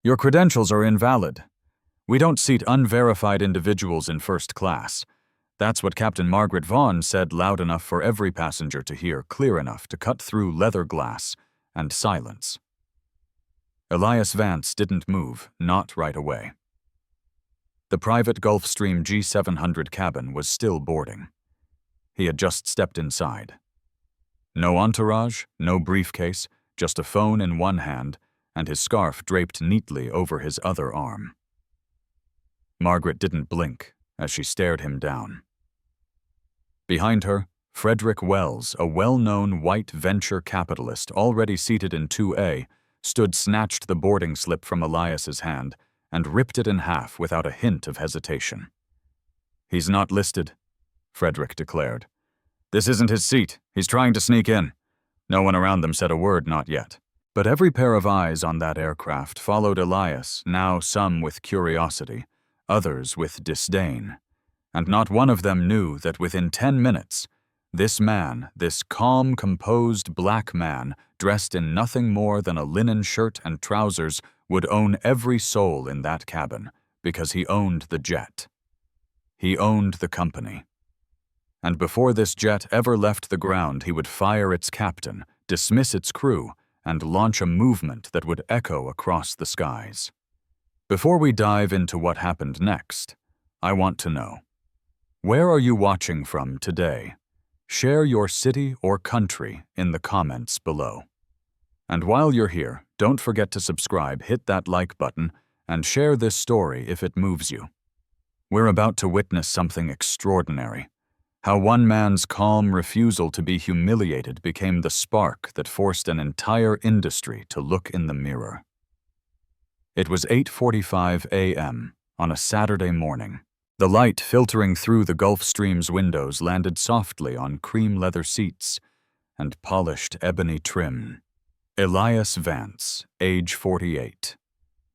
Your credentials are invalid. We don't seat unverified individuals in first class. That's what Captain Margaret Vaughan said loud enough for every passenger to hear, clear enough to cut through leather glass and silence. Elias Vance didn't move, not right away. The private Gulfstream G700 cabin was still boarding. He had just stepped inside. No entourage, no briefcase, just a phone in one hand and his scarf draped neatly over his other arm. Margaret didn't blink as she stared him down. Behind her, Frederick Wells, a well-known white venture capitalist already seated in 2A, snatched the boarding slip from Elias's hand and ripped it in half without a hint of hesitation. "He's not listed," Frederick declared. "This isn't his seat. He's trying to sneak in." No one around them said a word, not yet. But every pair of eyes on that aircraft followed Elias, now some with curiosity, others with disdain. And not one of them knew that within 10 minutes, this man, this calm, composed black man, dressed in nothing more than a linen shirt and trousers, would own every soul in that cabin, because he owned the jet. He owned the company. And before this jet ever left the ground, he would fire its captain, dismiss its crew, and launch a movement that would echo across the skies. Before we dive into what happened next, I want to know, where are you watching from today? Share your city or country in the comments below. And while you're here, don't forget to subscribe, hit that like button, and share this story if it moves you. We're about to witness something extraordinary. How one man's calm refusal to be humiliated became the spark that forced an entire industry to look in the mirror. It was 8:45 a.m. on a Saturday morning. The light filtering through the Gulfstream's windows landed softly on cream leather seats and polished ebony trim. Elias Vance, age 48,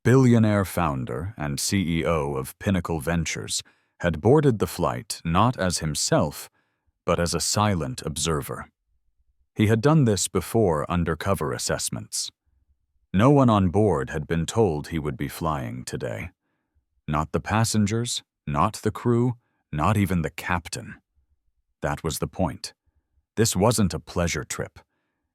billionaire founder and CEO of Pinnacle Ventures, had boarded the flight not as himself, but as a silent observer. He had done this before undercover assessments. No one on board had been told he would be flying today. Not the passengers, not the crew, not even the captain. That was the point. This wasn't a pleasure trip.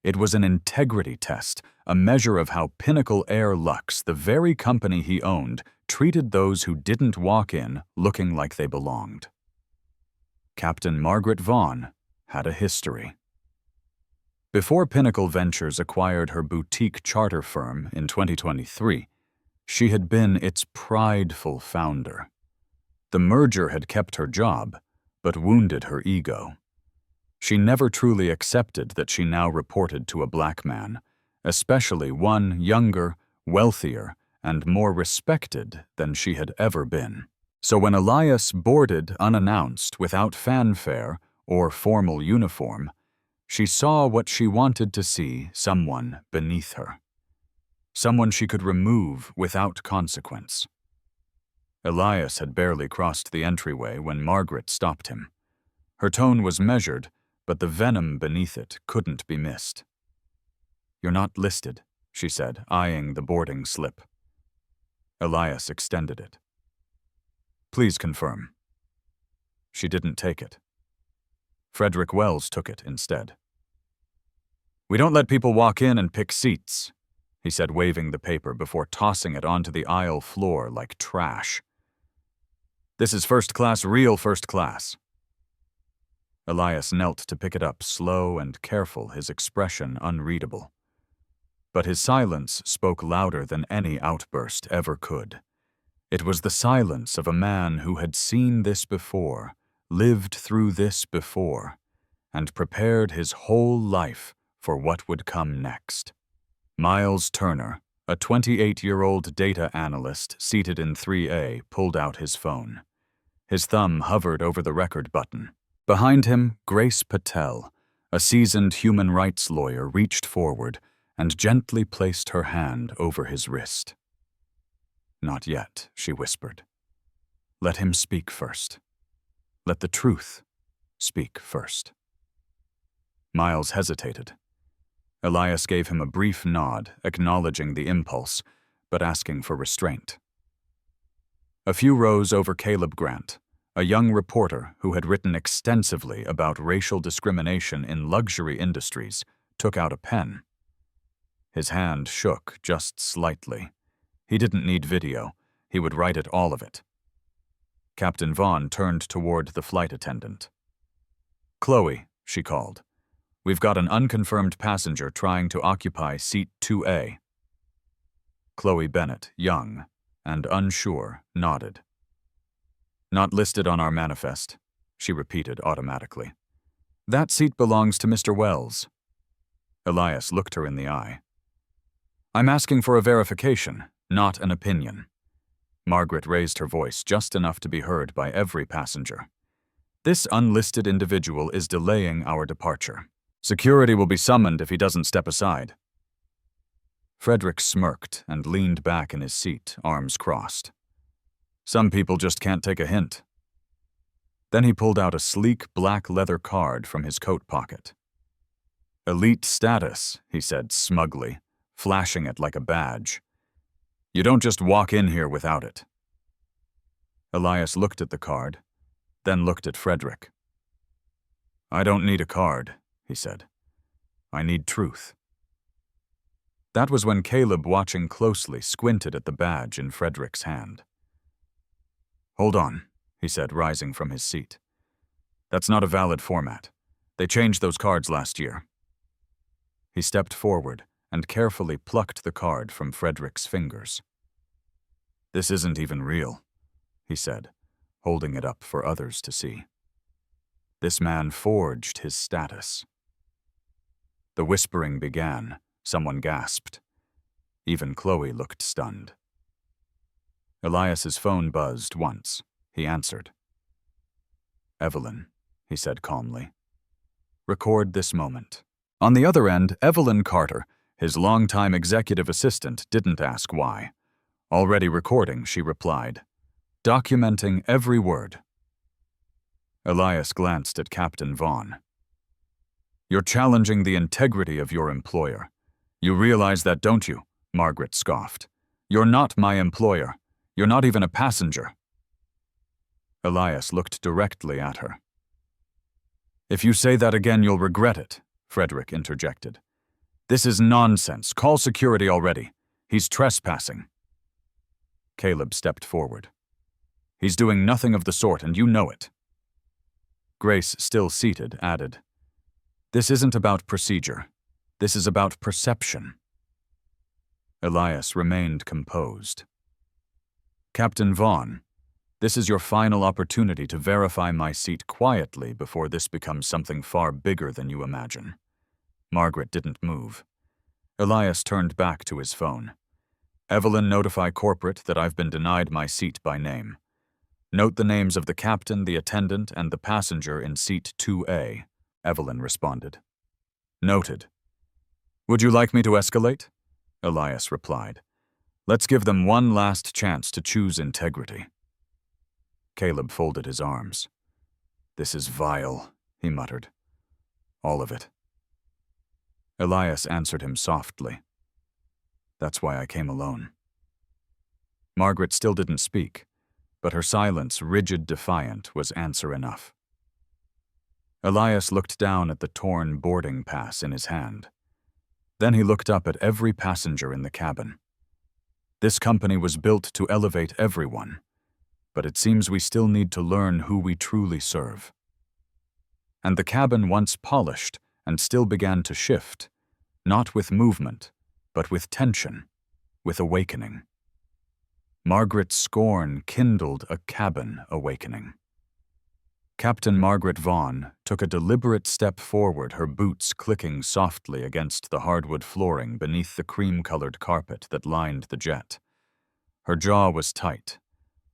It was an integrity test, a measure of how Pinnacle Air Lux, the very company he owned, treated those who didn't walk in looking like they belonged. Captain Margaret Vaughan had a history. Before Pinnacle Ventures acquired her boutique charter firm in 2023, she had been its prideful founder. The merger had kept her job, but wounded her ego. She never truly accepted that she now reported to a black man, especially one younger, wealthier, and more respected than she had ever been. So when Elias boarded unannounced without fanfare or formal uniform, she saw what she wanted to see: someone beneath her. Someone she could remove without consequence. Elias had barely crossed the entryway when Margaret stopped him. Her tone was measured, but the venom beneath it couldn't be missed. "You're not listed," she said, eyeing the boarding slip. Elias extended it. "Please confirm." She didn't take it. Frederick Wells took it instead. "We don't let people walk in and pick seats," he said, waving the paper before tossing it onto the aisle floor like trash. "This is first class, real first class." Elias knelt to pick it up, slow and careful, his expression unreadable. But his silence spoke louder than any outburst ever could. It was the silence of a man who had seen this before, lived through this before, and prepared his whole life for what would come next. Miles Turner, a 28-year-old data analyst seated in 3A, pulled out his phone. His thumb hovered over the record button. Behind him, Grace Patel, a seasoned human rights lawyer, reached forward and gently placed her hand over his wrist. "Not yet," she whispered. "Let him speak first. Let the truth speak first." Miles hesitated. Elias gave him a brief nod, acknowledging the impulse, but asking for restraint. A few rows over Caleb Grant, a young reporter who had written extensively about racial discrimination in luxury industries, took out a pen. His hand shook just slightly. He didn't need video. He would write it, all of it. Captain Vaughn turned toward the flight attendant. "Chloe," she called. "We've got an unconfirmed passenger trying to occupy seat 2A. Chloe Bennett, young and unsure, nodded. "Not listed on our manifest," she repeated automatically. "That seat belongs to Mr. Wells." Elias looked her in the eye. "I'm asking for a verification, not an opinion." Margaret raised her voice just enough to be heard by every passenger. "This unlisted individual is delaying our departure. Security will be summoned if he doesn't step aside." Frederick smirked and leaned back in his seat, arms crossed. "Some people just can't take a hint." Then he pulled out a sleek black leather card from his coat pocket. "Elite status," he said smugly, flashing it like a badge. "You don't just walk in here without it." Elias looked at the card, then looked at Frederick. "I don't need a card," he said. "I need truth." That was when Caleb, watching closely, squinted at the badge in Frederick's hand. "Hold on," he said, rising from his seat. "That's not a valid format. They changed those cards last year." He stepped forward and carefully plucked the card from Frederick's fingers. "This isn't even real," he said, holding it up for others to see. "This man forged his status." The whispering began. Someone gasped. Even Chloe looked stunned. Elias's phone buzzed once. He answered. "Evelyn," he said calmly. "Record this moment." On the other end, Evelyn Carter, his longtime executive assistant, didn't ask why. Already recording, she replied, documenting every word. Elias glanced at Captain Vaughn. "You're challenging the integrity of your employer. You realize that, don't you?" Margaret scoffed. "You're not my employer. You're not even a passenger." Elias looked directly at her. "If you say that again, you'll regret it," Frederick interjected. "This is nonsense. Call security already. He's trespassing." Caleb stepped forward. "He's doing nothing of the sort, and you know it." Grace, still seated, added, "This isn't about procedure. This is about perception." Elias remained composed. "Captain Vaughn, this is your final opportunity to verify my seat quietly before this becomes something far bigger than you imagine." Margaret didn't move. Elias turned back to his phone. "Evelyn, notify corporate that I've been denied my seat by name. Note the names of the captain, the attendant, and the passenger in seat 2A, Evelyn responded. "Noted." "Would you like me to escalate?" Elias replied. "Let's give them one last chance to choose integrity." Caleb folded his arms. "This is vile," he muttered. "All of it." Elias answered him softly. "That's why I came alone." Margaret still didn't speak, but her silence, rigid defiant, was answer enough. Elias looked down at the torn boarding pass in his hand. Then he looked up at every passenger in the cabin. This company was built to elevate everyone, but it seems we still need to learn who we truly serve. And the cabin once polished and still began to shift, not with movement, but with tension, with awakening. Margaret's scorn kindled a cabin awakening. Captain Margaret Vaughn took a deliberate step forward, her boots clicking softly against the hardwood flooring beneath the cream-colored carpet that lined the jet. Her jaw was tight,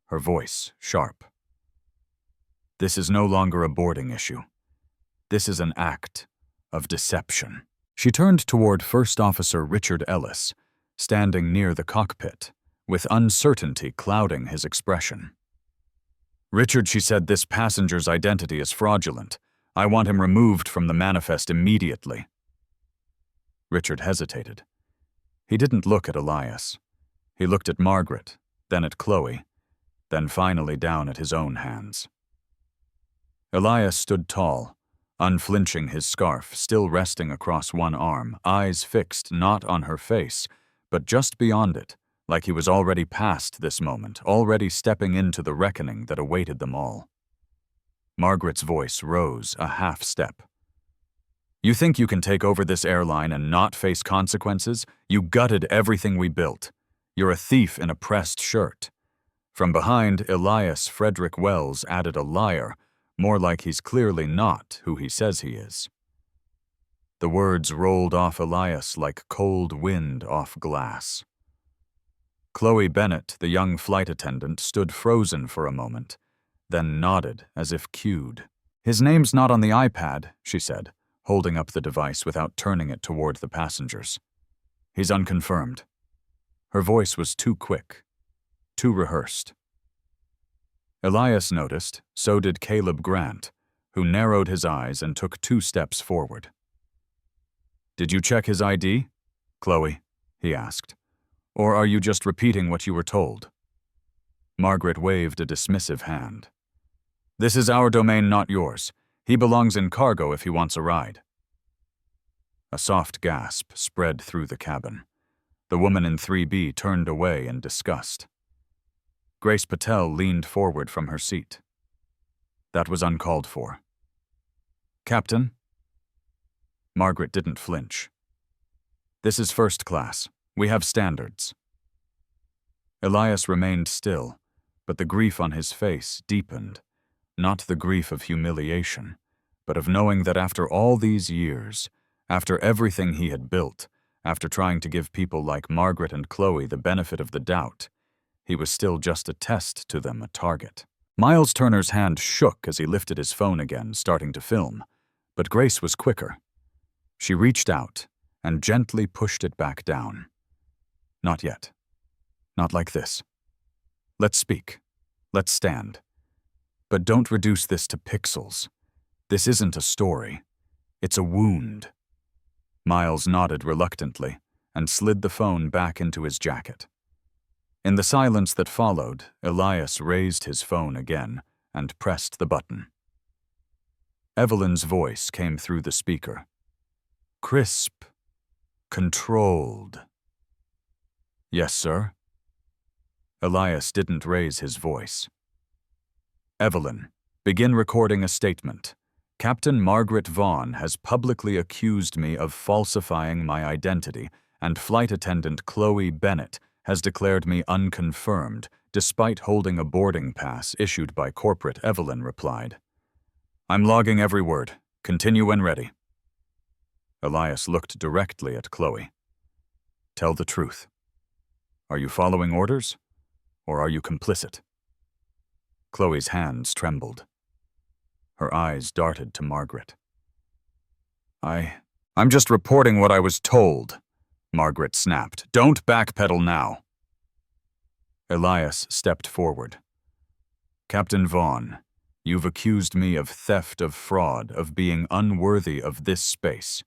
her voice sharp. "This is no longer a boarding issue. This is an act of deception." She turned toward First Officer Richard Ellis, standing near the cockpit, with uncertainty clouding his expression. "Richard," she said, "this passenger's identity is fraudulent. I want him removed from the manifest immediately." Richard hesitated. He didn't look at Elias. He looked at Margaret, then at Chloe, then finally down at his own hands. Elias stood tall, unflinching, his scarf still resting across one arm, eyes fixed not on her face, but just beyond it, like he was already past this moment, already stepping into the reckoning that awaited them all. Margaret's voice rose a half step. "You think you can take over this airline and not face consequences? You gutted everything we built. You're a thief in a pressed shirt." From behind, Elias Frederick Wells added a liar, more like he's clearly not who he says he is. The words rolled off Elias like cold wind off glass. Chloe Bennett, the young flight attendant, stood frozen for a moment, then nodded as if cued. "His name's not on the iPad," she said, holding up the device without turning it toward the passengers. "He's unconfirmed." Her voice was too quick, too rehearsed. Elias noticed, so did Caleb Grant, who narrowed his eyes and took 2 steps forward. "Did you check his ID, Chloe?" he asked. "Or are you just repeating what you were told?" Margaret waved a dismissive hand. "This is our domain, not yours. He belongs in cargo if he wants a ride." A soft gasp spread through the cabin. The woman in 3B turned away in disgust. Grace Patel leaned forward from her seat. That was uncalled for. "Captain?" Margaret didn't flinch. "This is first class. We have standards." Elias remained still, but the grief on his face deepened, not the grief of humiliation, but of knowing that after all these years, after everything he had built, after trying to give people like Margaret and Chloe the benefit of the doubt, he was still just a test to them, a target. Miles Turner's hand shook as he lifted his phone again, starting to film, but Grace was quicker. She reached out and gently pushed it back down. "Not yet. Not like this. Let's speak. Let's stand. But don't reduce this to pixels. This isn't a story. It's a wound." Miles nodded reluctantly and slid the phone back into his jacket. In the silence that followed, Elias raised his phone again and pressed the button. Evelyn's voice came through the speaker. Crisp. Controlled. "Yes, sir?" Elias didn't raise his voice. "Evelyn, begin recording a statement. Captain Margaret Vaughn has publicly accused me of falsifying my identity, and flight attendant Chloe Bennett has declared me unconfirmed, despite holding a boarding pass issued by corporate," Evelyn replied. "I'm logging every word. Continue when ready." Elias looked directly at Chloe. "Tell the truth. Are you following orders, or are you complicit?" Chloe's hands trembled. Her eyes darted to Margaret. I'm just reporting what I was told," Margaret snapped. "Don't backpedal now." Elias stepped forward. "Captain Vaughn, you've accused me of theft, of fraud, of being unworthy of this space.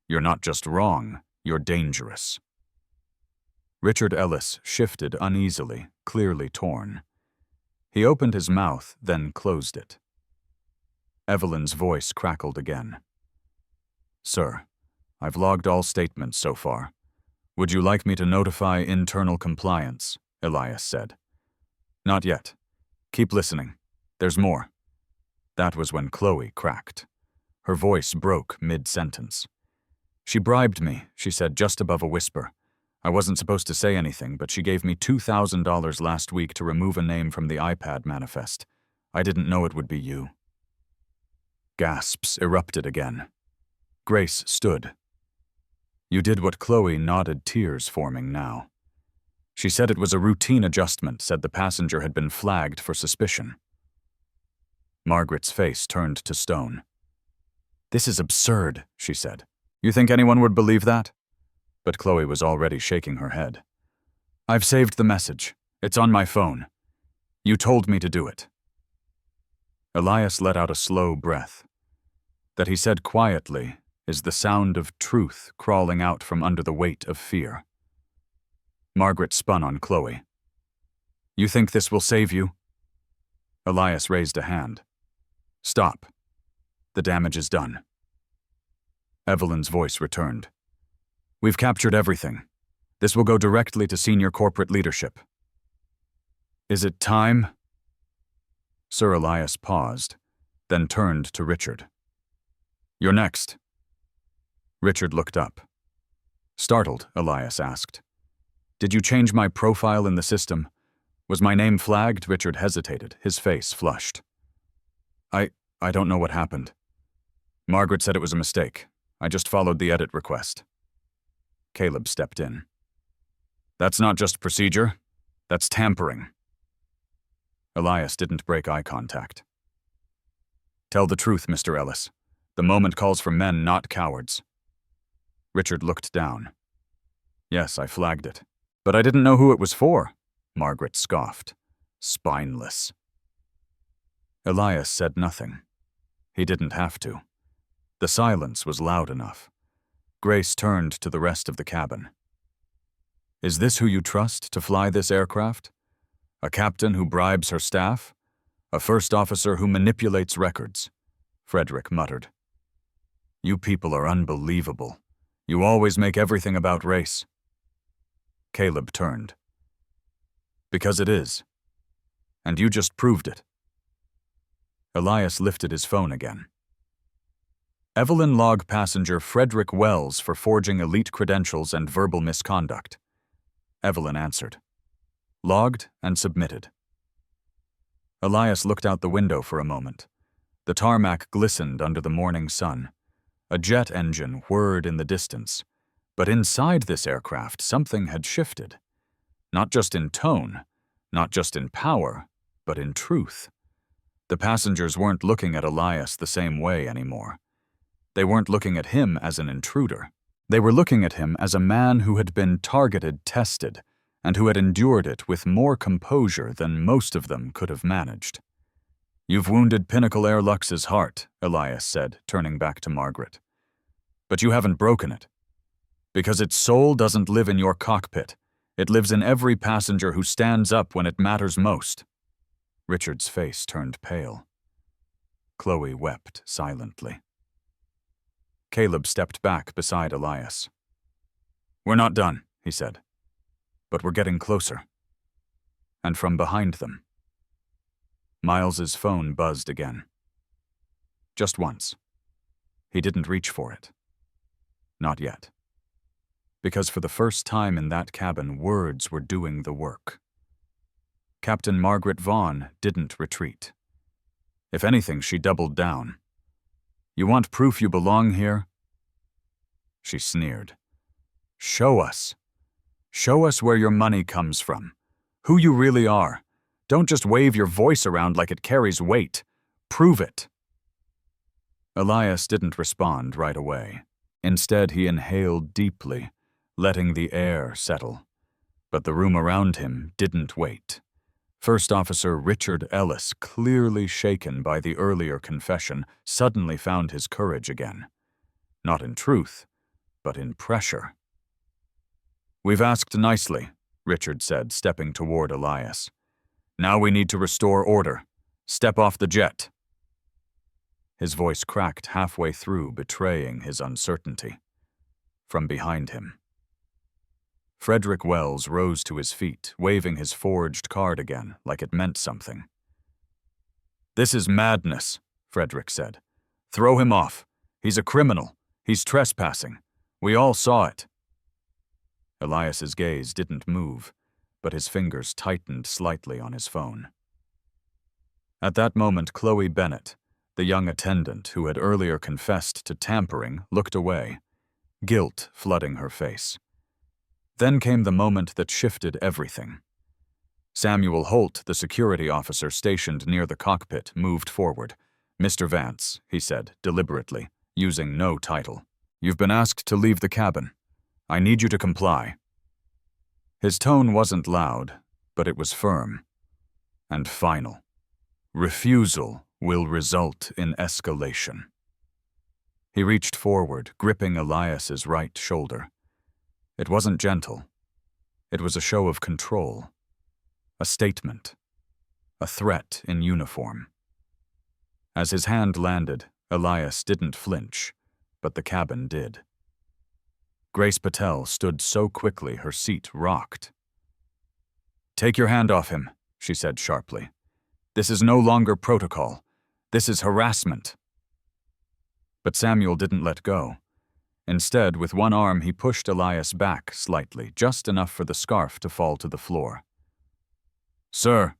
You're not just wrong, you're dangerous." Richard Ellis shifted uneasily, clearly torn. He opened his mouth, then closed it. Evelyn's voice crackled again. "Sir, I've logged all statements so far. Would you like me to notify internal compliance?" Elias said. "Not yet. Keep listening. There's more." That was when Chloe cracked. Her voice broke mid-sentence. "She bribed me," she said just above a whisper. "I wasn't supposed to say anything, but she gave me $2,000 last week to remove a name from the iPad manifest. I didn't know it would be you." Gasps erupted again. Grace stood. "You did what?" Chloe nodded, tears forming now. "She said it was a routine adjustment, said the passenger had been flagged for suspicion." Margaret's face turned to stone. "This is absurd," she said. "You think anyone would believe that?" But Chloe was already shaking her head. "I've saved the message. It's on my phone. You told me to do it." Elias let out a slow breath. That he said quietly is the sound of truth crawling out from under the weight of fear. Margaret spun on Chloe. You think this will save you? Elias raised a hand. Stop. The damage is done. Evelyn's voice returned. We've captured everything. This will go directly to senior corporate leadership. Is it time? Sir Elias paused, then turned to Richard. You're next. Richard looked up. Startled, Elias asked. Did you change my profile in the system? Was my name flagged? Richard hesitated, his face flushed. I don't know what happened. Margaret said it was a mistake. I just followed the edit request. Caleb stepped in. That's not just procedure. That's tampering. Elias didn't break eye contact. Tell the truth, Mr. Ellis. The moment calls for men, not cowards. Richard looked down. Yes, I flagged it. But I didn't know who it was for, Margaret scoffed. Spineless. Elias said nothing. He didn't have to. The silence was loud enough. Grace turned to the rest of the cabin. Is this who you trust to fly this aircraft? A captain who bribes her staff? A first officer who manipulates records? Frederick muttered. You people are unbelievable. You always make everything about race. Caleb turned. Because it is. And you just proved it. Elias lifted his phone again. Evelyn log passenger Frederick Wells for forging elite credentials and verbal misconduct. Evelyn answered. Logged and submitted. Elias looked out the window for a moment. The tarmac glistened under the morning sun. A jet engine whirred in the distance. But inside this aircraft, something had shifted. Not just in tone, not just in power, but in truth. The passengers weren't looking at Elias the same way anymore. They weren't looking at him as an intruder. They were looking at him as a man who had been targeted, tested, and who had endured it with more composure than most of them could have managed. You've wounded Pinnacle Air Lux's heart, Elias said, turning back to Margaret. But you haven't broken it. Because its soul doesn't live in your cockpit. It lives in every passenger who stands up when it matters most. Richard's face turned pale. Chloe wept silently. Caleb stepped back beside Elias. We're not done, he said. But we're getting closer. And from behind them. Miles's phone buzzed again. Just once. He didn't reach for it. Not yet. Because for the first time in that cabin, words were doing the work. Captain Margaret Vaughn didn't retreat. If anything, she doubled down. You want proof you belong here? She sneered. Show us. Show us where your money comes from. Who you really are. Don't just wave your voice around like it carries weight. Prove it. Elias didn't respond right away. Instead, he inhaled deeply, letting the air settle. But the room around him didn't wait. First Officer Richard Ellis, clearly shaken by the earlier confession, suddenly found his courage again. Not in truth, but in pressure. We've asked nicely, Richard said, stepping toward Elias. Now we need to restore order. Step off the jet. His voice cracked halfway through, betraying his uncertainty. From behind him. Frederick Wells rose to his feet, waving his forged card again, like it meant something. This is madness, Frederick said. Throw him off. He's a criminal. He's trespassing. We all saw it. Elias's gaze didn't move, but his fingers tightened slightly on his phone. At that moment, Chloe Bennett, the young attendant who had earlier confessed to tampering, looked away, guilt flooding her face. Then came the moment that shifted everything. Samuel Holt, the security officer stationed near the cockpit, moved forward. Mr. Vance, he said, deliberately, using no title. You've been asked to leave the cabin. I need you to comply. His tone wasn't loud, but it was firm. And final. Refusal will result in escalation. He reached forward, gripping Elias's right shoulder. It wasn't gentle. It was a show of control, a statement, a threat in uniform. As his hand landed, Elias didn't flinch, but the cabin did. Grace Patel stood so quickly her seat rocked. "Take your hand off him," she said sharply. "This is no longer protocol. This is harassment." But Samuel didn't let go. Instead, with one arm, he pushed Elias back slightly, just enough for the scarf to fall to the floor. "Sir,"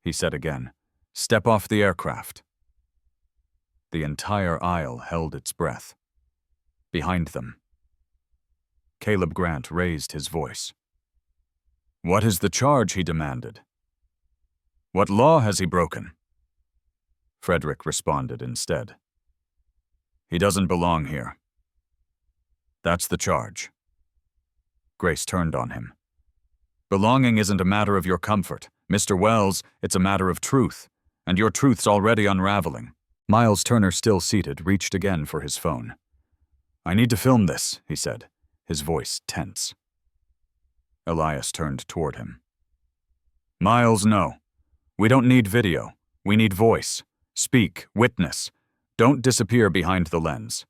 he said again, "step off the aircraft." The entire aisle held its breath. Behind them, Caleb Grant raised his voice. "What is the charge?" he demanded. "What law has he broken?" Frederick responded instead. "He doesn't belong here." "That's the charge." Grace turned on him. "Belonging isn't a matter of your comfort. Mr. Wells, it's a matter of truth, and your truth's already unraveling." Miles Turner, still seated, reached again for his phone. "I need to film this," he said, his voice tense. Elias turned toward him. "Miles, no. We don't need video. We need voice. Speak, witness. Don't disappear behind the lens."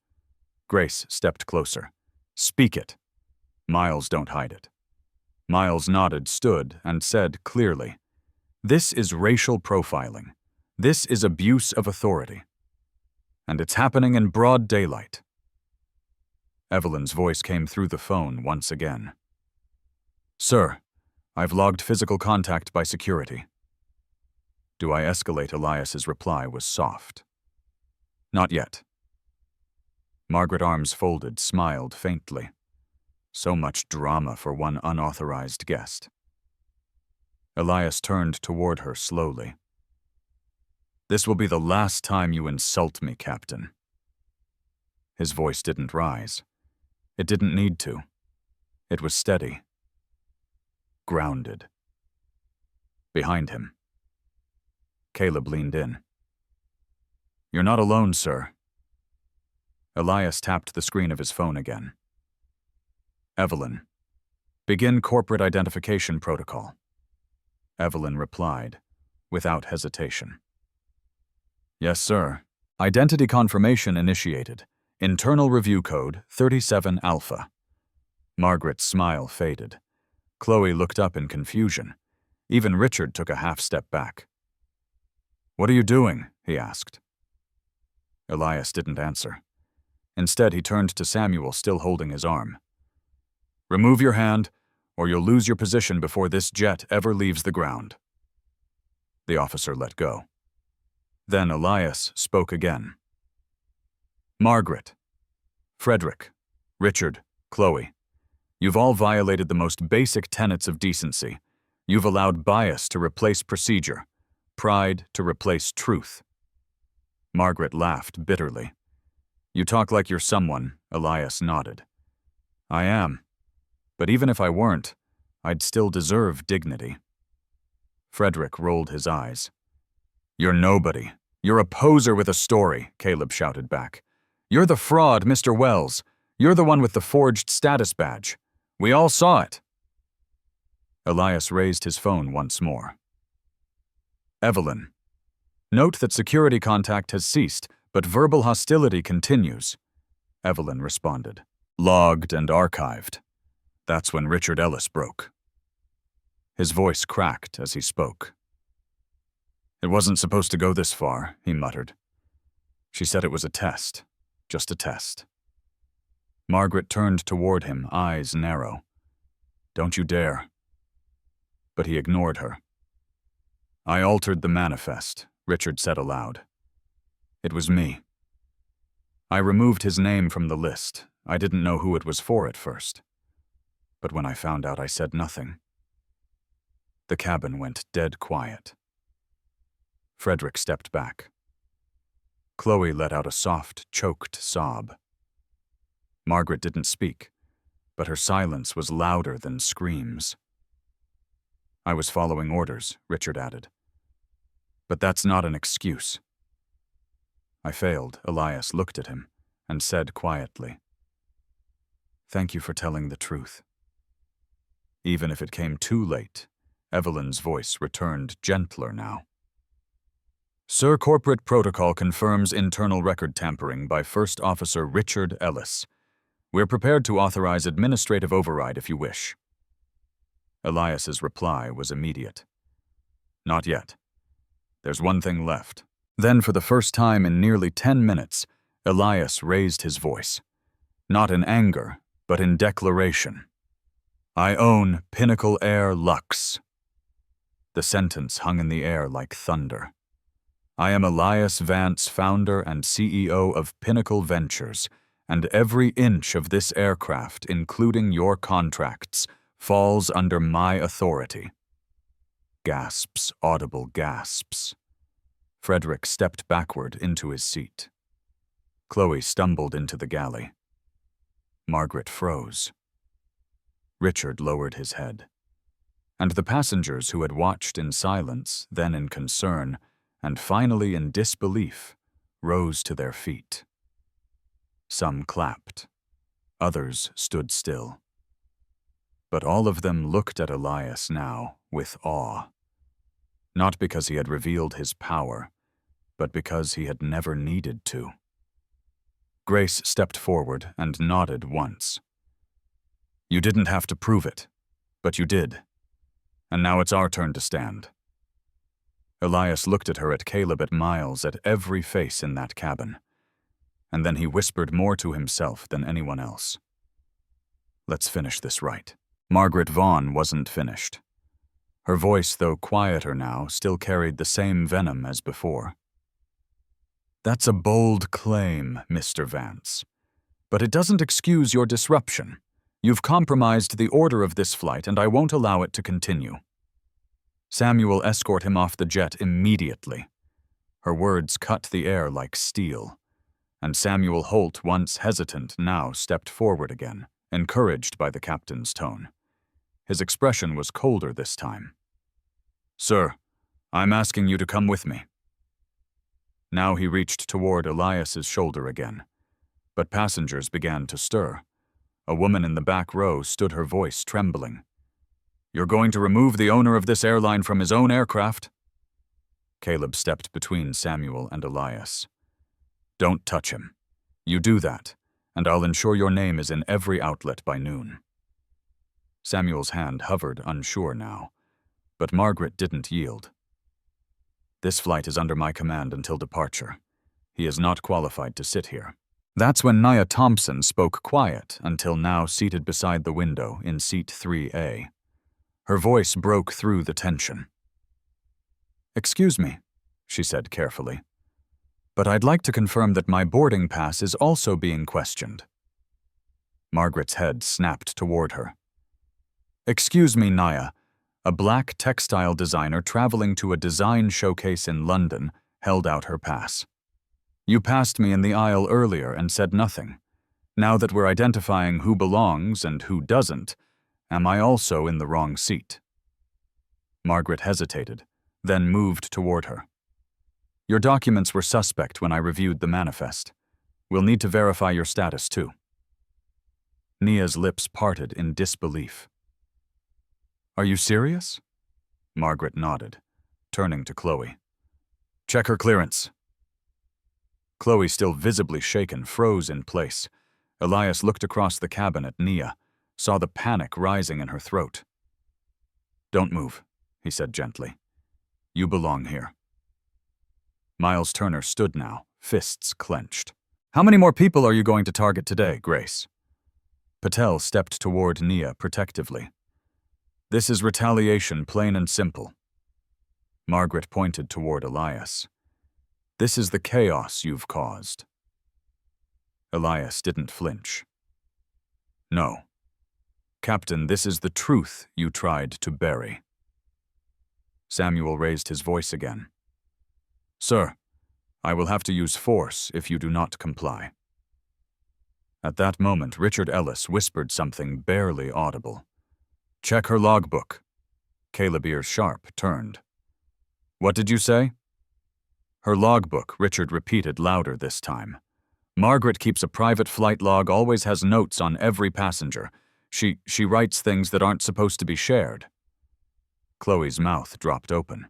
Grace stepped closer. "Speak it." "Miles, don't hide it." Miles nodded, stood, and said clearly, "This is racial profiling. This is abuse of authority. And it's happening in broad daylight." Evelyn's voice came through the phone once again. "Sir, I've logged physical contact by security." "Do I escalate?" Elias's reply was soft. "Not yet." Margaret, arms folded, smiled faintly. So much drama for one unauthorized guest. Elias turned toward her slowly. "This will be the last time you insult me, Captain." His voice didn't rise. It didn't need to. It was steady. Grounded. Behind him, Caleb leaned in. "You're not alone, sir." Elias tapped the screen of his phone again. "Evelyn, begin corporate identification protocol." Evelyn replied, without hesitation. "Yes, sir. Identity confirmation initiated. Internal review code 37 Alpha." Margaret's smile faded. Chloe looked up in confusion. Even Richard took a half step back. "What are you doing?" he asked. Elias didn't answer. Instead, he turned to Samuel, still holding his arm. "Remove your hand, or you'll lose your position before this jet ever leaves the ground." The officer let go. Then Elias spoke again. "Margaret, Frederick, Richard, Chloe, you've all violated the most basic tenets of decency. You've allowed bias to replace procedure, pride to replace truth." Margaret laughed bitterly. "You talk like you're someone," Elias nodded. "I am. But even if I weren't, I'd still deserve dignity." Frederick rolled his eyes. "You're nobody. You're a poser with a story," Caleb shouted back. "You're the fraud, Mr. Wells. You're the one with the forged status badge. We all saw it." Elias raised his phone once more. "Evelyn, note that security contact has ceased, but verbal hostility continues." Evelyn responded. "Logged and archived." That's when Richard Ellis broke. His voice cracked as he spoke. "It wasn't supposed to go this far," he muttered. "She said it was a test. Just a test." Margaret turned toward him, eyes narrow. "Don't you dare." But he ignored her. "I altered the manifest," Richard said aloud. "It was me. I removed his name from the list. I didn't know who it was for at first. But when I found out, I said nothing." The cabin went dead quiet. Frederick stepped back. Chloe let out a soft, choked sob. Margaret didn't speak, but her silence was louder than screams. "I was following orders," Richard added. "But that's not an excuse." "I failed," Elias looked at him and said quietly, "Thank you for telling the truth." Even if it came too late, Evelyn's voice returned gentler now. Sir, corporate protocol confirms internal record tampering by First Officer Richard Ellis. We're prepared to authorize administrative override if you wish. Elias's reply was immediate. Not yet. There's one thing left. Then, for the first time in nearly 10 minutes, Elias raised his voice. Not in anger, but in declaration. I own Pinnacle Air Lux. The sentence hung in the air like thunder. I am Elias Vance, founder and CEO of Pinnacle Ventures, and every inch of this aircraft, including your contracts, falls under my authority. Gasps, audible gasps. Frederick stepped backward into his seat. Chloe stumbled into the galley. Margaret froze. Richard lowered his head. And the passengers who had watched in silence, then in concern, and finally in disbelief, rose to their feet. Some clapped. Others stood still. But all of them looked at Elias now with awe. Not because he had revealed his power, but because he had never needed to. Grace stepped forward and nodded once. You didn't have to prove it, but you did. And now it's our turn to stand. Elias looked at her, at Caleb, at Miles, at every face in that cabin. And then he whispered more to himself than anyone else. Let's finish this right. Margaret Vaughn wasn't finished. Her voice, though quieter now, still carried the same venom as before. That's a bold claim, Mr. Vance. But it doesn't excuse your disruption. You've compromised the order of this flight, and I won't allow it to continue. Samuel, escort him off the jet immediately. Her words cut the air like steel. And Samuel Holt, once hesitant, now stepped forward again, encouraged by the captain's tone. His expression was colder this time. Sir, I'm asking you to come with me. Now he reached toward Elias's shoulder again. But passengers began to stir. A woman in the back row stood, her voice trembling. You're going to remove the owner of this airline from his own aircraft? Caleb stepped between Samuel and Elias. Don't touch him. You do that, and I'll ensure your name is in every outlet by noon. Samuel's hand hovered, unsure now, but Margaret didn't yield. This flight is under my command until departure. He is not qualified to sit here. That's when Nia Thompson spoke, quiet until now seated beside the window in seat 3A. Her voice broke through the tension. Excuse me, she said carefully, but I'd like to confirm that my boarding pass is also being questioned. Margaret's head snapped toward her. Excuse me, Nia. A black textile designer traveling to a design showcase in London held out her pass. You passed me in the aisle earlier and said nothing. Now that we're identifying who belongs and who doesn't, am I also in the wrong seat? Margaret hesitated, then moved toward her. Your documents were suspect when I reviewed the manifest. We'll need to verify your status too. Nia's lips parted in disbelief. Are you serious? Margaret nodded, turning to Chloe. Check her clearance. Chloe, still visibly shaken, froze in place. Elias looked across the cabin at Nia, saw the panic rising in her throat. Don't move, he said gently. You belong here. Miles Turner stood now, fists clenched. How many more people are you going to target today, Grace? Patel stepped toward Nia protectively. This is retaliation, plain and simple. Margaret pointed toward Elias. This is the chaos you've caused. Elias didn't flinch. No. Captain, this is the truth you tried to bury. Samuel raised his voice again. Sir, I will have to use force if you do not comply. At that moment, Richard Ellis whispered something barely audible. Check her logbook. Caleb ears sharp turned. What did you say? Her logbook, Richard repeated louder this time. Margaret keeps a private flight log, always has notes on every passenger. She writes things that aren't supposed to be shared. Chloe's mouth dropped open.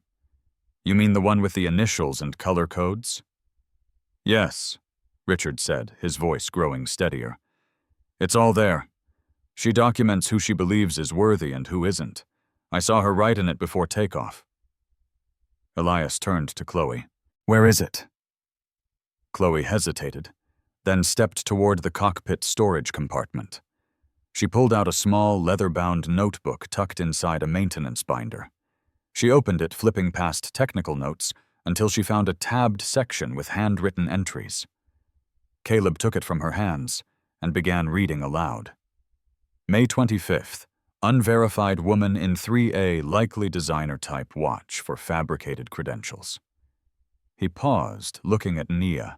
You mean the one with the initials and color codes? Yes, Richard said, his voice growing steadier. It's all there. She documents who she believes is worthy and who isn't. I saw her write in it before takeoff. Elias turned to Chloe. Where is it? Chloe hesitated, then stepped toward the cockpit storage compartment. She pulled out a small, leather-bound notebook tucked inside a maintenance binder. She opened it, flipping past technical notes, until she found a tabbed section with handwritten entries. Caleb took it from her hands and began reading aloud. May 25th. Unverified woman in 3A likely designer-type watch for fabricated credentials. He paused, looking at Nia,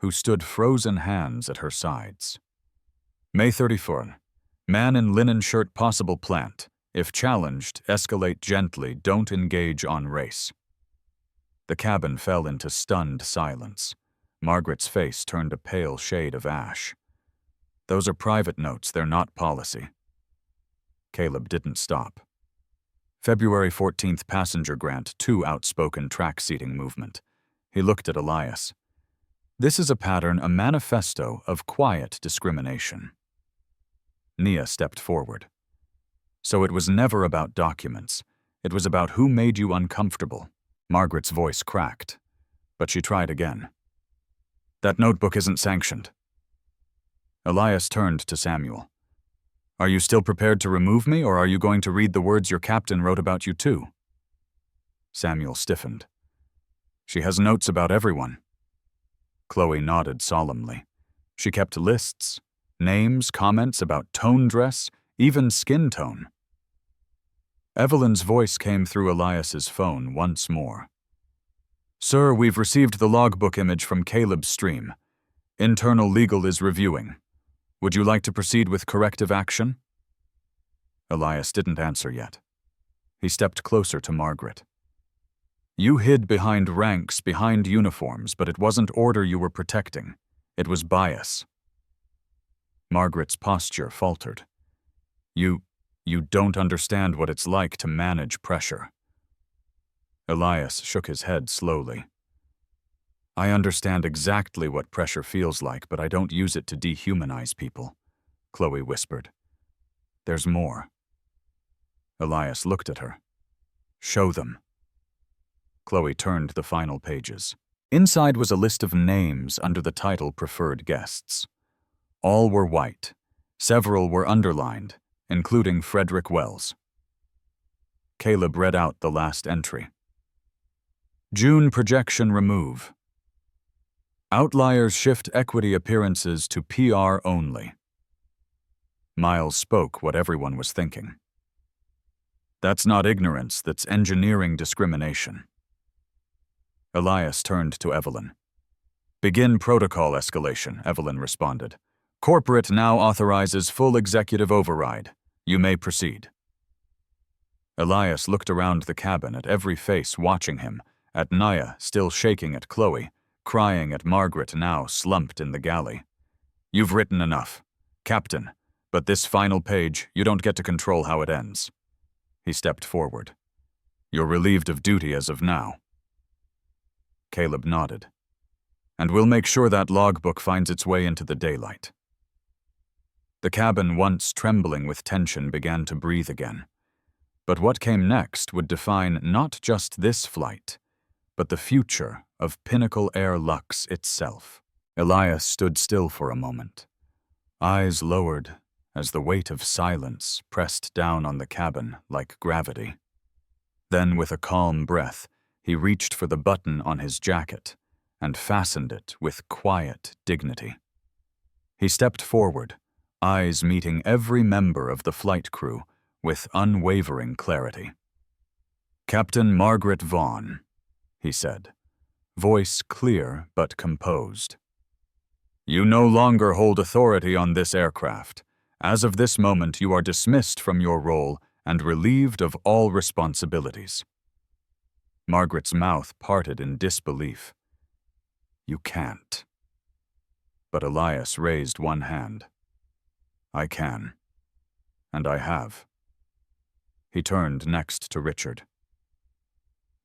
who stood frozen hands at her sides. May 31st. Man in linen shirt possible plant. If challenged, escalate gently, don't engage on race. The cabin fell into stunned silence. Margaret's face turned a pale shade of ash. Those are private notes, they're not policy. Caleb didn't stop. February 14th passenger grant, 2 outspoken track seating movement. He looked at Elias. This is a pattern, a manifesto of quiet discrimination. Nia stepped forward. So it was never about documents. It was about who made you uncomfortable. Margaret's voice cracked, but she tried again. That notebook isn't sanctioned. Elias turned to Samuel. Are you still prepared to remove me, or are you going to read the words your captain wrote about you too? Samuel stiffened. She has notes about everyone. Chloe nodded solemnly. She kept lists, names, comments about tone dress, even skin tone. Evelyn's voice came through Elias's phone once more. Sir, we've received the logbook image from Caleb's stream. Internal legal is reviewing. Would you like to proceed with corrective action? Elias didn't answer yet. He stepped closer to Margaret. You hid behind ranks, behind uniforms, but it wasn't order you were protecting. It was bias. Margaret's posture faltered. You don't understand what it's like to manage pressure. Elias shook his head slowly. I understand exactly what pressure feels like, but I don't use it to dehumanize people, Chloe whispered. There's more. Elias looked at her. Show them. Chloe turned the final pages. Inside was a list of names under the title Preferred Guests. All were white. Several were underlined, including Frederick Wells. Caleb read out the last entry. June projection remove. Outliers shift equity appearances to PR only. Miles spoke what everyone was thinking. That's not ignorance, that's engineering discrimination. Elias turned to Evelyn. Begin protocol escalation, Evelyn responded. Corporate now authorizes full executive override. You may proceed. Elias looked around the cabin at every face watching him, at Nia still shaking at Chloe, crying at Margaret now slumped in the galley. You've written enough, Captain, but this final page, you don't get to control how it ends. He stepped forward. You're relieved of duty as of now. Caleb nodded. And we'll make sure that logbook finds its way into the daylight. The cabin, once trembling with tension, began to breathe again. But what came next would define not just this flight, but the future of Pinnacle Air Lux itself. Elias stood still for a moment, eyes lowered as the weight of silence pressed down on the cabin like gravity. Then, with a calm breath, he reached for the button on his jacket and fastened it with quiet dignity. He stepped forward, eyes meeting every member of the flight crew with unwavering clarity. Captain Margaret Vaughn, he said, voice clear but composed. You no longer hold authority on this aircraft. As of this moment, you are dismissed from your role and relieved of all responsibilities. Margaret's mouth parted in disbelief. You can't. But Elias raised one hand. I can. And I have. He turned next to Richard.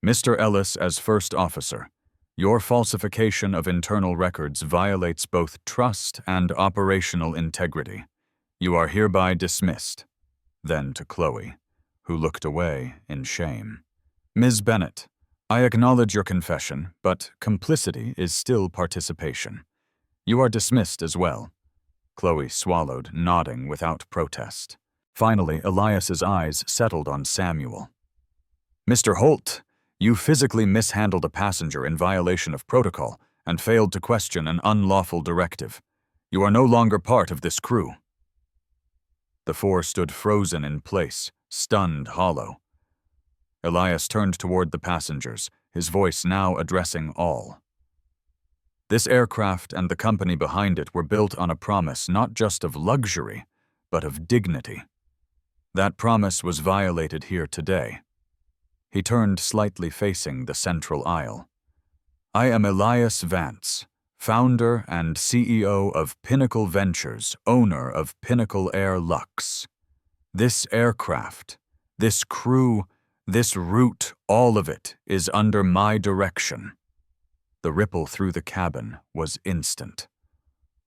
Mr. Ellis, as first officer, your falsification of internal records violates both trust and operational integrity. You are hereby dismissed. Then to Chloe, who looked away in shame. Ms. Bennett, I acknowledge your confession, but complicity is still participation. You are dismissed as well. Chloe swallowed, nodding without protest. Finally, Elias's eyes settled on Samuel. Mr. Holt, you physically mishandled a passenger in violation of protocol and failed to question an unlawful directive. You are no longer part of this crew. The four stood frozen in place, stunned hollow. Elias turned toward the passengers, his voice now addressing all. This aircraft and the company behind it were built on a promise not just of luxury, but of dignity. That promise was violated here today. He turned slightly facing the central aisle. I am Elias Vance, founder and CEO of Pinnacle Ventures, owner of Pinnacle Air Lux. This aircraft, this crew, this route, all of it is under my direction. The ripple through the cabin was instant.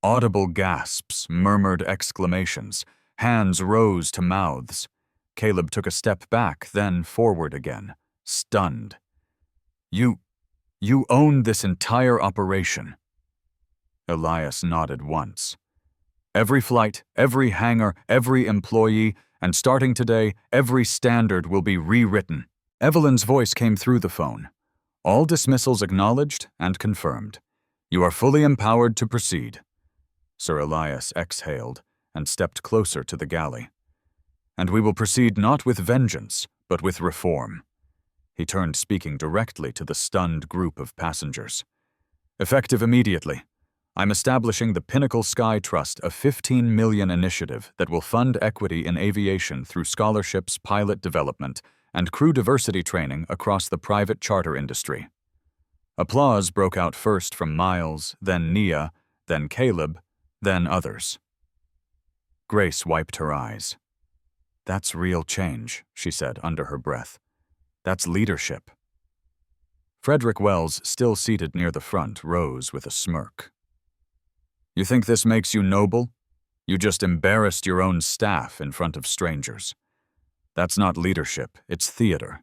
Audible gasps, murmured exclamations, hands rose to mouths. Caleb took a step back, then forward again, stunned. You own this entire operation. Elias nodded once. Every flight, every hangar, every employee, and starting today, every standard will be rewritten. Evelyn's voice came through the phone. All dismissals acknowledged and confirmed. You are fully empowered to proceed. Sir Elias exhaled and stepped closer to the galley. And we will proceed not with vengeance, but with reform. He turned, speaking directly to the stunned group of passengers. Effective immediately, I'm establishing the Pinnacle Sky Trust, a $15 million initiative that will fund equity in aviation through scholarships, pilot development, and crew diversity training across the private charter industry. Applause broke out first from Miles, then Nia, then Caleb, then others. Grace wiped her eyes. That's real change, she said under her breath. That's leadership. Frederick Wells, still seated near the front, rose with a smirk. You think this makes you noble? You just embarrassed your own staff in front of strangers. That's not leadership, it's theater.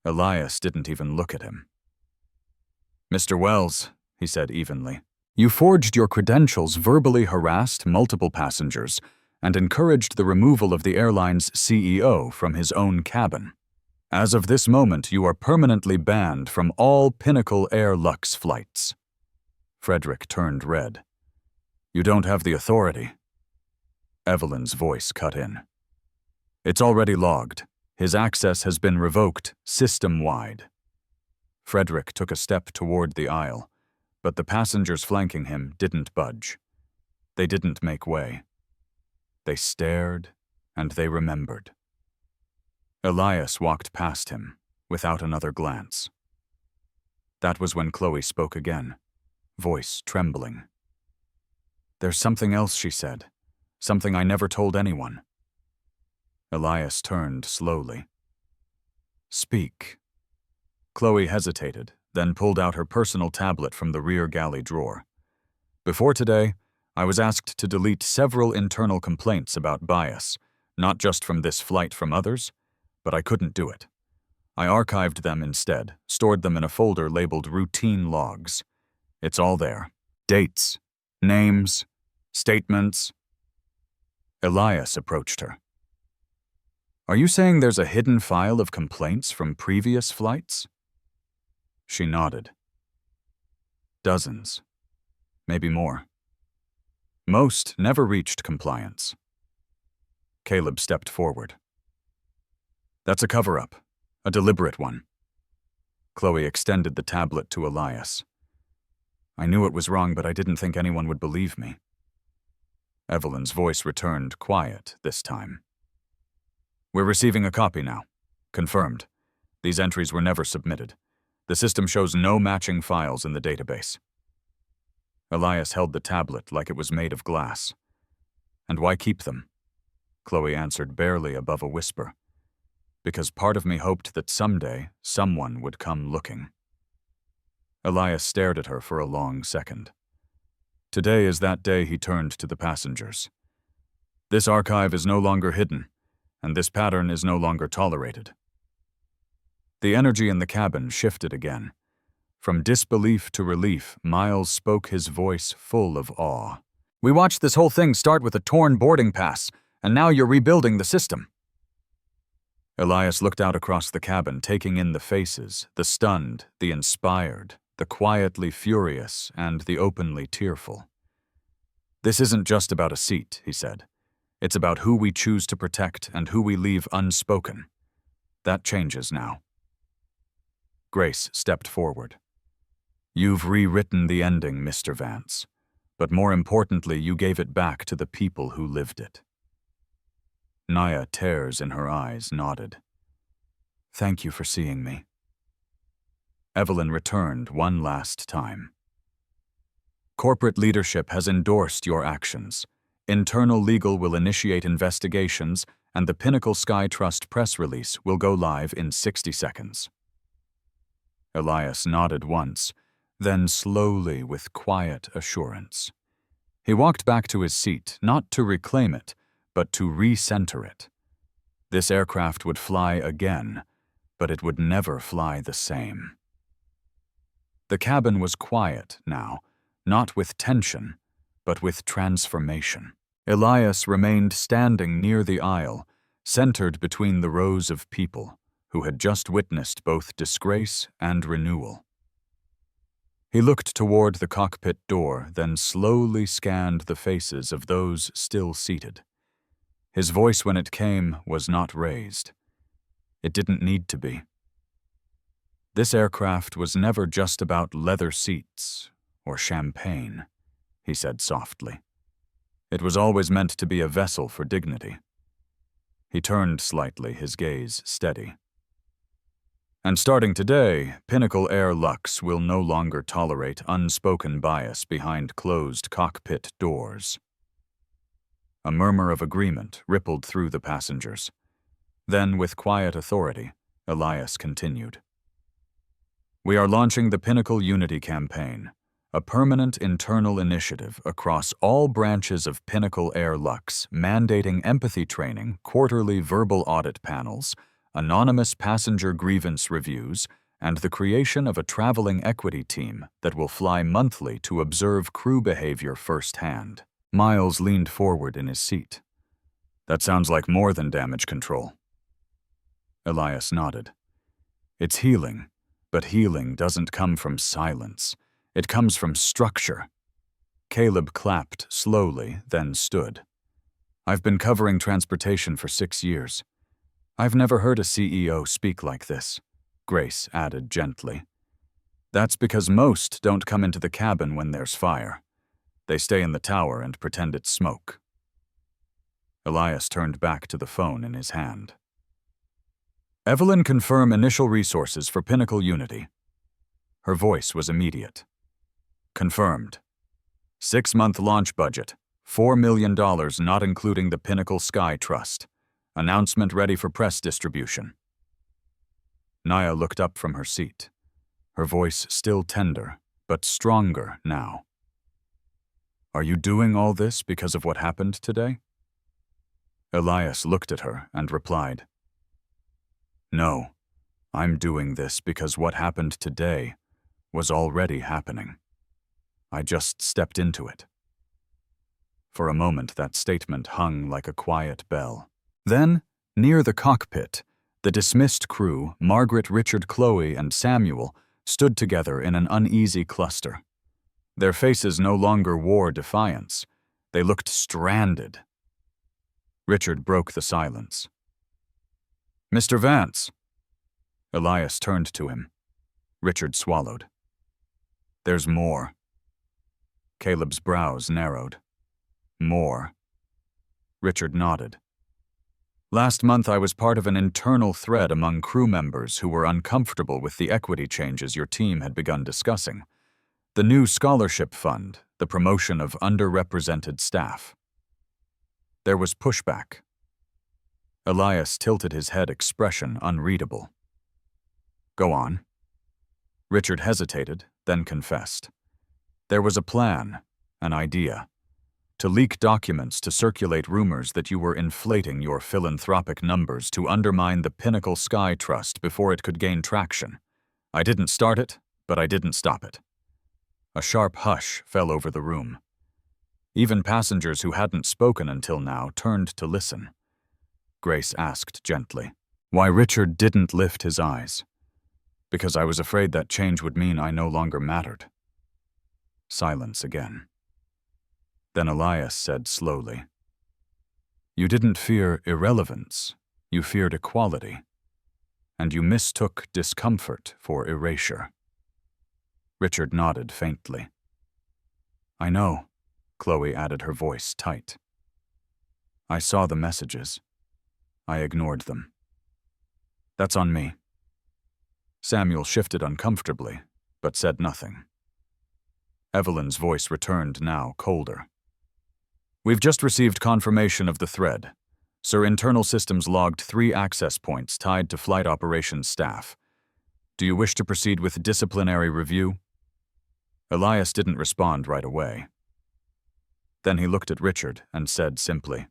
Elias didn't even look at him. Mr. Wells, he said evenly, you forged your credentials, verbally harassed multiple passengers, and encouraged the removal of the airline's CEO from his own cabin. As of this moment, you are permanently banned from all Pinnacle Air Lux flights. Frederick turned red. You don't have the authority. Evelyn's voice cut in. It's already logged. His access has been revoked, system-wide. Frederick took a step toward the aisle, but the passengers flanking him didn't budge. They didn't make way. They stared, and they remembered. Elias walked past him, without another glance. That was when Chloe spoke again, voice trembling. There's something else, she said. Something I never told anyone. Elias turned slowly. Speak. Chloe hesitated, then pulled out her personal tablet from the rear galley drawer. Before today, I was asked to delete several internal complaints about bias, not just from this flight from others, but I couldn't do it. I archived them instead, stored them in a folder labeled routine logs. It's all there. Dates, names, statements. Elias approached her. Are you saying there's a hidden file of complaints from previous flights? She nodded. Dozens. Maybe more. Most never reached compliance. Caleb stepped forward. That's a cover-up, a deliberate one. Chloe extended the tablet to Elias. I knew it was wrong, but I didn't think anyone would believe me. Evelyn's voice returned, quiet this time. We're receiving a copy now. Confirmed. These entries were never submitted. The system shows no matching files in the database. Elias held the tablet like it was made of glass. And why keep them? Chloe answered barely above a whisper. Because part of me hoped that someday someone would come looking. Elias stared at her for a long second. Today is that day, he turned to the passengers. This archive is no longer hidden, and this pattern is no longer tolerated. The energy in the cabin shifted again. From disbelief to relief, Miles spoke, his voice full of awe. We watched this whole thing start with a torn boarding pass, and now you're rebuilding the system. Elias looked out across the cabin, taking in the faces, the stunned, the inspired, the quietly furious, and the openly tearful. This isn't just about a seat, he said. It's about who we choose to protect and who we leave unspoken. That changes now. Grace stepped forward. You've rewritten the ending, Mr. Vance, but more importantly, you gave it back to the people who lived it. Naya, tears in her eyes, nodded. Thank you for seeing me. Evelyn returned one last time. Corporate leadership has endorsed your actions. Internal legal will initiate investigations, and the Pinnacle Sky Trust press release will go live in 60 seconds. Elias nodded once, then slowly with quiet assurance. He walked back to his seat, not to reclaim it, but to recenter it. This aircraft would fly again, but it would never fly the same. The cabin was quiet now, not with tension, but with transformation. Elias remained standing near the aisle, centered between the rows of people who had just witnessed both disgrace and renewal. He looked toward the cockpit door, then slowly scanned the faces of those still seated. His voice, when it came, was not raised. It didn't need to be. This aircraft was never just about leather seats or champagne, he said softly. It was always meant to be a vessel for dignity. He turned slightly, his gaze steady. And starting today, Pinnacle Air Lux will no longer tolerate unspoken bias behind closed cockpit doors. A murmur of agreement rippled through the passengers. Then, with quiet authority, Elias continued. We are launching the Pinnacle Unity Campaign, a permanent internal initiative across all branches of Pinnacle Air Lux, mandating empathy training, quarterly verbal audit panels, anonymous passenger grievance reviews, and the creation of a traveling equity team that will fly monthly to observe crew behavior firsthand. Miles leaned forward in his seat. That sounds like more than damage control. Elias nodded. It's healing, but healing doesn't come from silence. It comes from structure. Caleb clapped slowly, then stood. I've been covering transportation for 6 years. I've never heard a CEO speak like this, Grace added gently. That's because most don't come into the cabin when there's fire. They stay in the tower and pretend it's smoke. Elias turned back to the phone in his hand. Evelyn, confirm initial resources for Pinnacle Unity. Her voice was immediate. Confirmed. 6-month launch budget, $4 million not including the Pinnacle Sky Trust. Announcement ready for press distribution. Naya looked up from her seat, her voice still tender, but stronger now. Are you doing all this because of what happened today? Elias looked at her and replied, No, I'm doing this because what happened today was already happening. I just stepped into it. For a moment, that statement hung like a quiet bell. Then, near the cockpit, the dismissed crew, Margaret, Richard, Chloe, and Samuel, stood together in an uneasy cluster. Their faces no longer wore defiance. They looked stranded. Richard broke the silence. Mr. Vance. Elias turned to him. Richard swallowed. There's more. Caleb's brows narrowed. More. Richard nodded. Last month I was part of an internal thread among crew members who were uncomfortable with the equity changes your team had begun discussing. The new scholarship fund, the promotion of underrepresented staff. There was pushback. Elias tilted his head, expression unreadable. Go on. Richard hesitated, then confessed. There was a plan, an idea. To leak documents to circulate rumors that you were inflating your philanthropic numbers to undermine the Pinnacle Sky Trust before it could gain traction. I didn't start it, but I didn't stop it. A sharp hush fell over the room. Even passengers who hadn't spoken until now turned to listen. Grace asked gently, why Richard didn't lift his eyes. Because I was afraid that change would mean I no longer mattered. Silence again. Then Elias said slowly, you didn't fear irrelevance, you feared equality, and you mistook discomfort for erasure. Richard nodded faintly. I know, Chloe added, her voice tight. I saw the messages. I ignored them. That's on me. Samuel shifted uncomfortably, but said nothing. Evelyn's voice returned now, colder. We've just received confirmation of the thread. Sir, internal systems logged 3 access points tied to flight operations staff. Do you wish to proceed with disciplinary review? Elias didn't respond right away. Then he looked at Richard and said simply,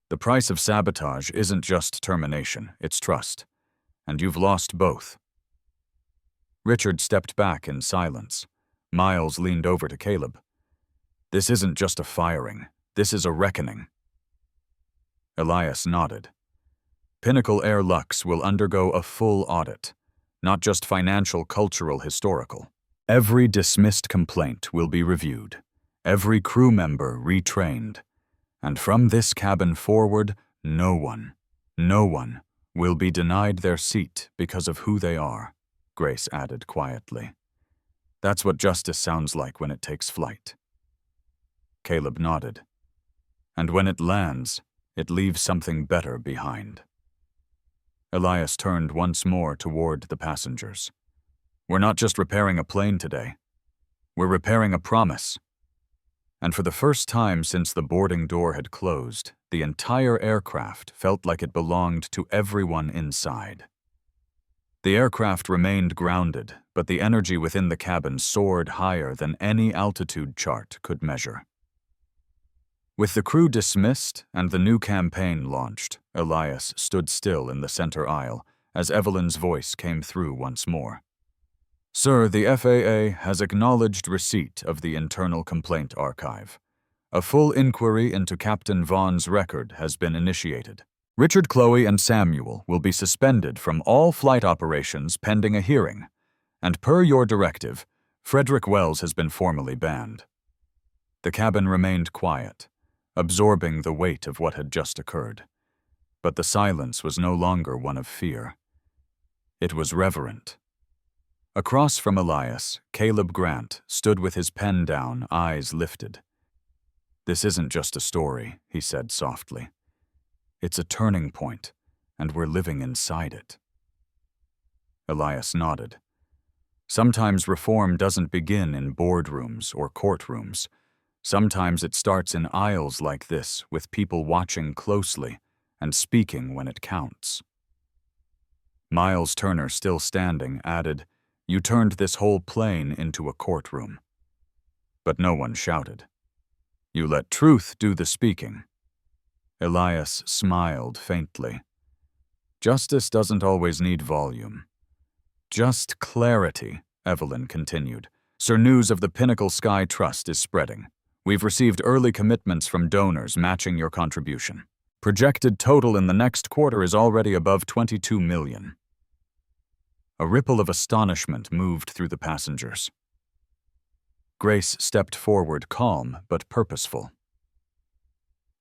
the price of sabotage isn't just termination, it's trust. And you've lost both. Richard stepped back in silence. Miles leaned over to Caleb. This isn't just a firing, this is a reckoning. Elias nodded. Pinnacle Air Lux will undergo a full audit, not just financial, cultural, historical. Every dismissed complaint will be reviewed, every crew member retrained, and from this cabin forward, no one will be denied their seat because of who they are, Grace added quietly. That's what justice sounds like when it takes flight. Caleb nodded. And when it lands, it leaves something better behind. Elias turned once more toward the passengers. We're not just repairing a plane today. We're repairing a promise. And for the first time since the boarding door had closed, the entire aircraft felt like it belonged to everyone inside. The aircraft remained grounded, but the energy within the cabin soared higher than any altitude chart could measure. With the crew dismissed and the new campaign launched, Elias stood still in the center aisle as Evelyn's voice came through once more. Sir, the FAA has acknowledged receipt of the internal complaint archive. A full inquiry into Captain Vaughn's record has been initiated. Richard, Chloe, and Samuel will be suspended from all flight operations pending a hearing, and per your directive, Frederick Wells has been formally banned. The cabin remained quiet, absorbing the weight of what had just occurred. But the silence was no longer one of fear. It was reverent. Across from Elias, Caleb Grant stood with his pen down, eyes lifted. This isn't just a story, he said softly. It's a turning point, and we're living inside it. Elias nodded. Sometimes reform doesn't begin in boardrooms or courtrooms. Sometimes it starts in aisles like this, with people watching closely and speaking when it counts. Miles Turner, still standing, added, You turned this whole plane into a courtroom. But no one shouted. You let truth do the speaking. Elias smiled faintly. Justice doesn't always need volume. Just clarity, Evelyn continued. Sir, news of the Pinnacle Sky Trust is spreading. We've received early commitments from donors matching your contribution. Projected total in the next quarter is already above 22 million. A ripple of astonishment moved through the passengers. Grace stepped forward, calm but purposeful.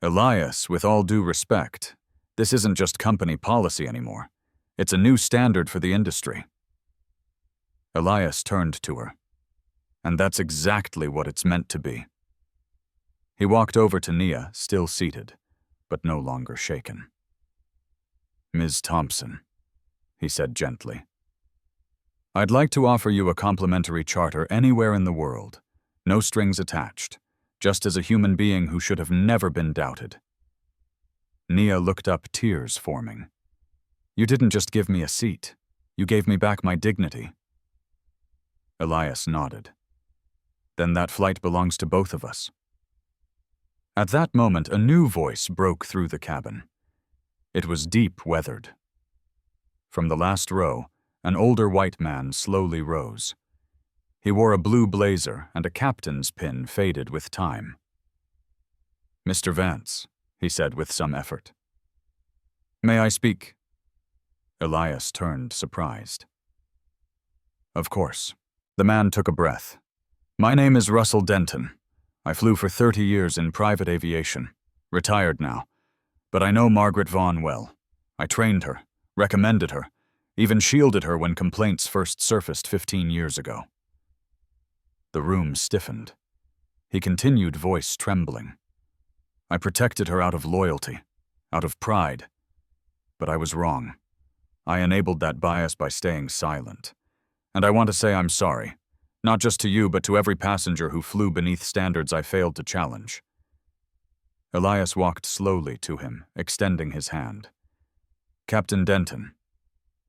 Elias, with all due respect, this isn't just company policy anymore. It's a new standard for the industry. Elias turned to her. And that's exactly what it's meant to be. He walked over to Nia, still seated, but no longer shaken. Ms. Thompson, he said gently. I'd like to offer you a complimentary charter anywhere in the world. No strings attached, just as a human being who should have never been doubted. Nia looked up, tears forming. You didn't just give me a seat. You gave me back my dignity. Elias nodded. Then that flight belongs to both of us. At that moment, a new voice broke through the cabin. It was deep weathered. From the last row, an older white man slowly rose. He wore a blue blazer, and a captain's pin faded with time. Mr. Vance, he said with some effort. May I speak? Elias turned, surprised. Of course. The man took a breath. My name is Russell Denton. I flew for 30 years in private aviation. Retired now. But I know Margaret Vaughn well. I trained her, recommended her, even shielded her when complaints first surfaced 15 years ago. The room stiffened. He continued, voice trembling. I protected her out of loyalty, out of pride. But I was wrong. I enabled that bias by staying silent. And I want to say I'm sorry, not just to you but to every passenger who flew beneath standards I failed to challenge. Elias walked slowly to him, extending his hand. Captain Denton,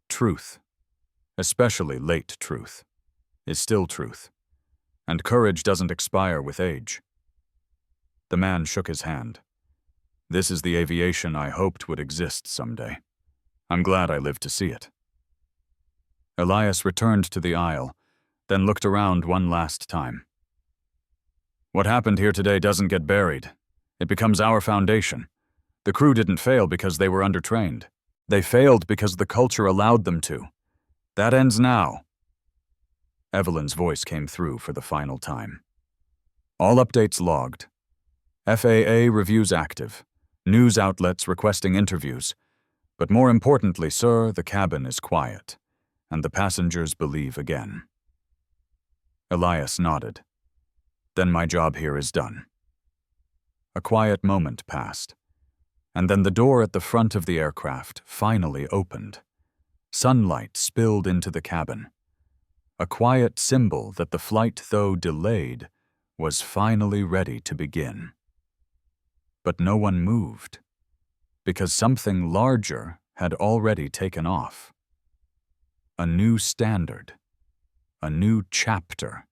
truth, especially late truth, is still truth, and courage doesn't expire with age. The man shook his hand. This is the aviation I hoped would exist someday. I'm glad I lived to see it. Elias returned to the aisle, then looked around one last time. What happened here today doesn't get buried. It becomes our foundation. The crew didn't fail because they were undertrained. They failed because the culture allowed them to. That ends now. Evelyn's voice came through for the final time. All updates logged. FAA reviews active. News outlets requesting interviews. But more importantly, sir, the cabin is quiet, and the passengers believe again. Elias nodded. Then my job here is done. A quiet moment passed, and then the door at the front of the aircraft finally opened. Sunlight spilled into the cabin. A quiet symbol that the flight, though delayed, was finally ready to begin. But no one moved, because something larger had already taken off. A new standard, a new chapter.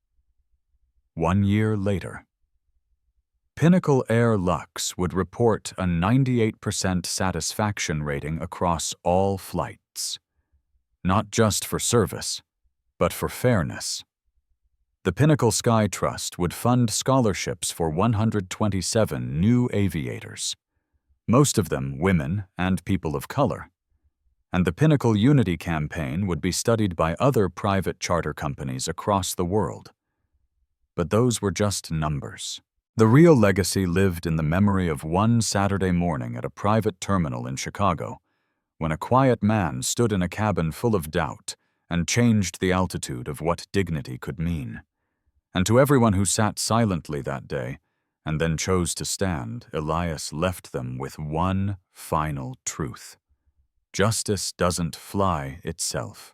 1 year later. Pinnacle Air Lux would report a 98% satisfaction rating across all flights. Not just for service, but for fairness. The Pinnacle Sky Trust would fund scholarships for 127 new aviators, most of them women and people of color. And the Pinnacle Unity campaign would be studied by other private charter companies across the world. But those were just numbers. The real legacy lived in the memory of one Saturday morning at a private terminal in Chicago, when a quiet man stood in a cabin full of doubt and changed the altitude of what dignity could mean. And to everyone who sat silently that day, and then chose to stand, Elias left them with one final truth. Justice doesn't fly itself.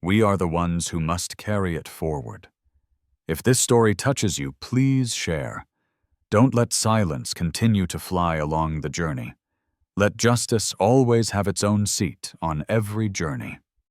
We are the ones who must carry it forward. If this story touches you, please share. Don't let silence continue to fly along the journey. Let justice always have its own seat on every journey.